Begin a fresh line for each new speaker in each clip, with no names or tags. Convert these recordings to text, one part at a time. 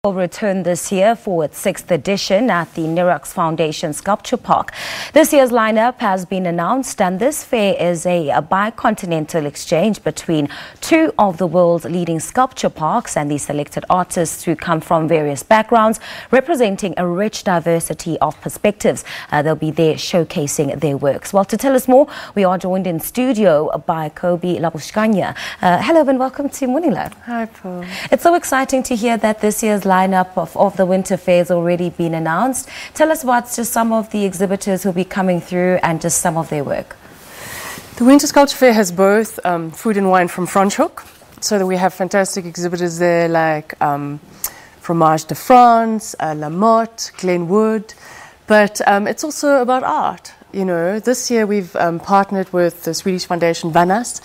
Will return this year for its 6th edition at the Nirox Foundation Sculpture Park. This year's lineup has been announced, and this fair is a bicontinental exchange between two of the world's leading sculpture parks and the selected artists who come from various backgrounds, representing a rich diversity of perspectives. They'll be there showcasing their works. Well, to tell us more, we are joined in studio by Cobi Labuscagne. Hello and welcome to Morning Live.
Hi, Paul.
It's so exciting to hear that this year's lineup of the winter fair has already been announced. Tell us about just some of the exhibitors who'll be coming through and just some of their work.
The Winter Sculpture Fair has both food and wine from Franschhoek, so that we have fantastic exhibitors there like Fromage de France, La Motte, Glenwood, but it's also about art. You know, this year we've partnered with the Swedish foundation Vanas.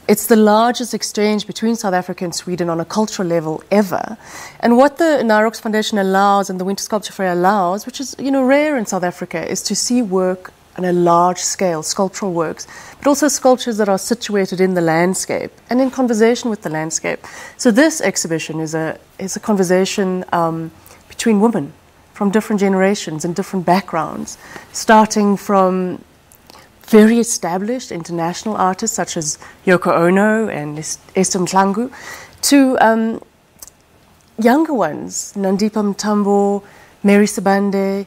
It's the largest exchange between South Africa and Sweden on a cultural level ever. And what the Nirox Foundation allows and the Winter Sculpture Fair allows, which is, you know, rare in South Africa, is to see work on a large scale, sculptural works, but also sculptures that are situated in the landscape and in conversation with the landscape. So this exhibition is a conversation between women from different generations and different backgrounds, starting from very established international artists such as Yoko Ono and Esther Mhlangu, to younger ones, Nandipa Mtambo, Mary Sibande,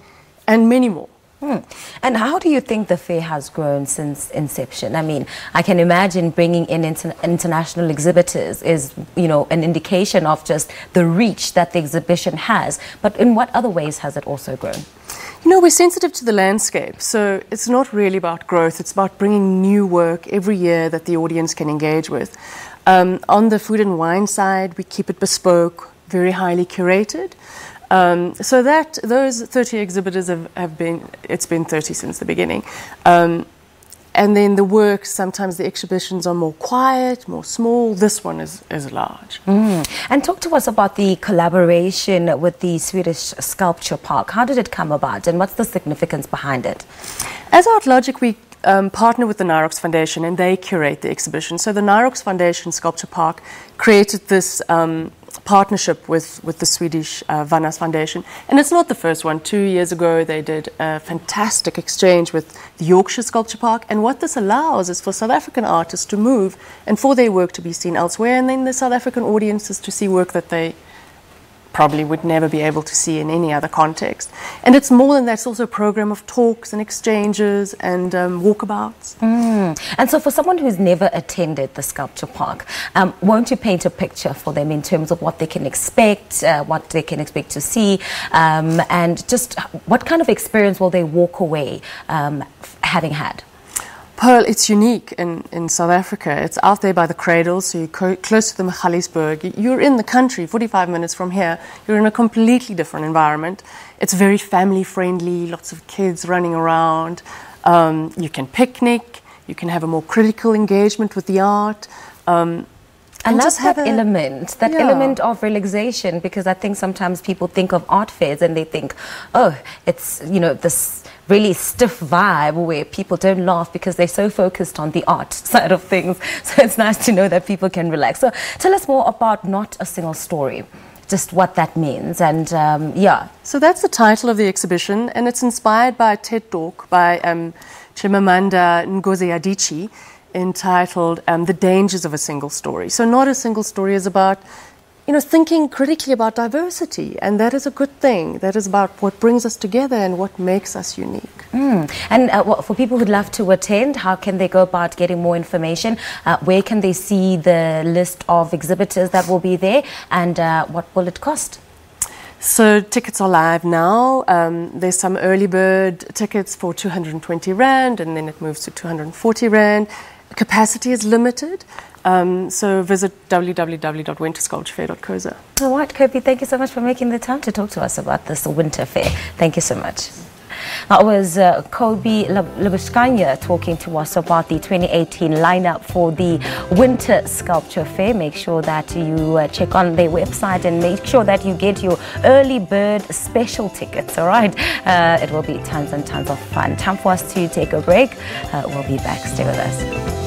and many more.
And how do you think the fair has grown since inception? I mean, I can imagine bringing in international exhibitors is, you know, an indication of just the reach that the exhibition has. But in what other ways has it also grown?
You know, we're sensitive to the landscape, so it's not really about growth. It's about bringing new work every year that the audience can engage with. On the food and wine side, we keep it bespoke, very highly curated. So that those 30 exhibitors have been, it's been 30 since the beginning. And then the work, sometimes the exhibitions are more quiet, more small. This one is large.
And talk to us about the collaboration with the Swedish Sculpture Park. How did it come about and what's the significance behind it?
As Artlogic, we partner with the Nirox Foundation and they curate the exhibition. So the Nirox Foundation Sculpture Park created this partnership with the Swedish Vanas Foundation. And it's not the first one. 2 years ago, they did a fantastic exchange with the Yorkshire Sculpture Park. And what this allows is for South African artists to move and for their work to be seen elsewhere. And then the South African audiences to see work that they probably would never be able to see in any other context. And it's more than that, it's also a program of talks and exchanges and walkabouts.
And so for someone who's never attended the sculpture park, won't you paint a picture for them in terms of what they can expect, what they can expect to see, and just what kind of experience will they walk away having had?
Pearl, it's unique in South Africa. It's out there by the cradle, so you're close to the Magaliesburg. You're in the country, 45 minutes from here. You're in a completely different environment. It's very family-friendly, lots of kids running around. You can picnic, you can have a more critical engagement with the art.
And that's that element of relaxation, because I think sometimes people think of art fairs and they think, oh, it's, you know, this really stiff vibe where people don't laugh because they're so focused on the art side of things. So it's nice to know that people can relax. So tell us more about Not a Single Story, just what that means. And yeah.
So that's the title of the exhibition, and it's inspired by a TED Talk by Chimamanda Ngozi Adichie, entitled The Dangers of a Single Story. So Not a Single Story is about, you know, thinking critically about diversity, and that is a good thing. That is about what brings us together and what makes us unique.
And for people who'd love to attend, how can they go about getting more information? Where can they see the list of exhibitors that will be there, and what will it cost?
So tickets are live now. There's some early bird tickets for 220 Rand, and then it moves to 240 Rand. Capacity is limited, so visit www.wintersculpturefair.co.za.
All right, Cobi, thank you so much for making the time to talk to us about this winter fair. Thank you so much. That was Cobi Labuscagne talking to us about the 2018 lineup for the Winter Sculpture Fair. Make sure that you check on their website and make sure that you get your early bird special tickets, all right? It will be tons and tons of fun. Time for us to take a break. We'll be back. Stay with us.